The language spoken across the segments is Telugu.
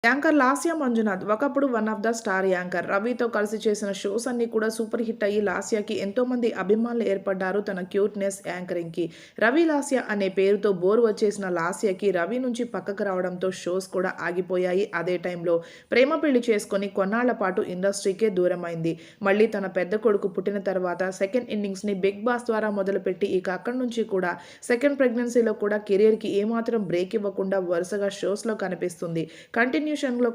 యాంకర్ లాస్య మంజునాథ్ ఒకప్పుడు one of the star anchor. రవితో కలిసి చేసిన షోస్ అన్నీ కూడా సూపర్ హిట్ అయ్యి లాస్యకి ఎంతోమంది అభిమానులు ఏర్పడ్డారు తన క్యూట్‌నెస్ యాంకరింగ్‌కి. రవి లాస్య అనే పేరుతో బోర్ వచ్చేసిన లాస్యకి రవి నుంచి పక్కకు రావడంతో షోస్ కూడా ఆగిపోయాయి. అదే టైంలో ప్రేమ పెళ్లి చేసుకొని కొన్నాళ్ల పాటు ఇండస్ట్రీకే దూరమైంది. మళ్ళీ తన పెద్ద కొడుకు పుట్టిన తర్వాత సెకండ్ ఇన్నింగ్స్‌ని బిగ్ బాస్ ద్వారా మొదలుపెట్టి ఇక అక్కడి నుంచి కూడా సెకండ్ ప్రెగ్నెన్సీలో కూడా కెరియర్‌కి ఏమాత్రం బ్రేక్ ఇవ్వకుండా వరుసగా షోస్‌లో కనిపిస్తుంది. కంటిన్యూషన్‌లో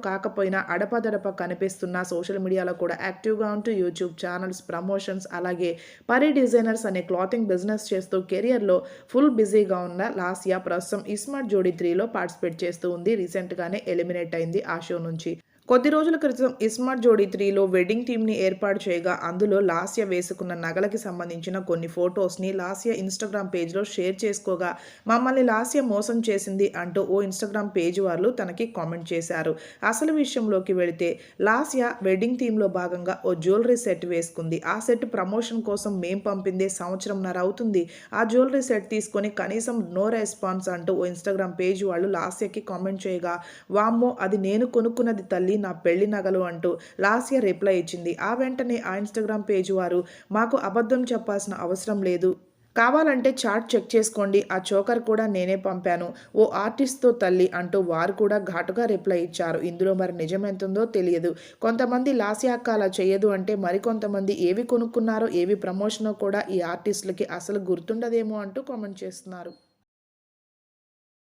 కాకపోయినా అడపాదడపా కనిపిస్తున్న సోషల్ మీడియాలో కూడా యాక్టివ్‌గా ఉంటూ యూట్యూబ్ ఛానల్స్, ప్రమోషన్స్ అలాగే పరి డిజైనర్స్ అనే క్లాతింగ్ బిజినెస్ చేస్తూ కెరియర్‌లో ఫుల్ బిజీగా ఉన్న లాస్య ప్రస్తుతం ఇస్మార్ట్ జోడీ 3లో పార్టిసిపేట్ చేస్తూ ఉంది. రీసెంట్‌గానే ఎలిమినేట్ అయింది ఆ షో నుంచి. కొద్ది రోజుల క్రితం ఇస్మార్ట్ జోడీ 3లో వెడ్డింగ్ టీమ్‌ని ఏర్పాటు చేయగా అందులో లాస్య వేసుకున్న నగలకి సంబంధించిన కొన్ని ఫోటోస్‌ని లాస్య ఇన్‌స్టాగ్రామ్ పేజ్‌లో షేర్ చేసుకోగా మమ్మల్ని లాస్య మోసం చేసింది అంటూ ఓ ఇన్‌స్టాగ్రామ్ పేజ్ వాళ్ళు తనకి కామెంట్ చేశారు. అసలు విషయంలోకి వెళితే లాస్య వెడ్డింగ్ థీమ్‌లో భాగంగా ఓ జ్యువెలరీ సెట్ వేసుకుంది. ఆ సెట్ ప్రమోషన్ కోసం మేం పంపిందే సంవత్సరంన్నర అవుతుంది. ఆ జ్యువెలరీ సెట్ తీసుకొని కనీసం నో రెస్పాన్స్ అంటూ ఓ ఇన్‌స్టాగ్రామ్ పేజ్ వాళ్ళు లాస్యకి కామెంట్ చేయగా వామ్మో అది నేను కొనుక్కున్నది తల్లి నా పెళ్లి నగలు అంటూ లాస్య రిప్లై ఇచ్చింది. ఆ వెంటనే ఆ ఇన్‌స్టాగ్రామ్ పేజ్ వారు మాకు అబద్ధం చెప్పాల్సిన అవసరం లేదు. కావాలంటే చాట్ చెక్ చేసుకోండి. ఆ చోకర్ కూడా నేనే పంపాను. ఓ ఆర్టిస్ట్‌తో తల్లి అంటూ వారు కూడా ఘాటుగా రిప్లై ఇచ్చారు. ఇందులో మరి నిజమెంతుందో తెలియదు. కొంతమంది లాస్య అక్క అలా చేయదు అంటే మరికొంతమంది ఏవి కొనుక్కున్నారో ఏవి ప్రమోషనో కూడా ఈ ఆర్టిస్టులకి అసలు గుర్తుండదేమో అంటూ కామెంట్ చేస్తున్నారు.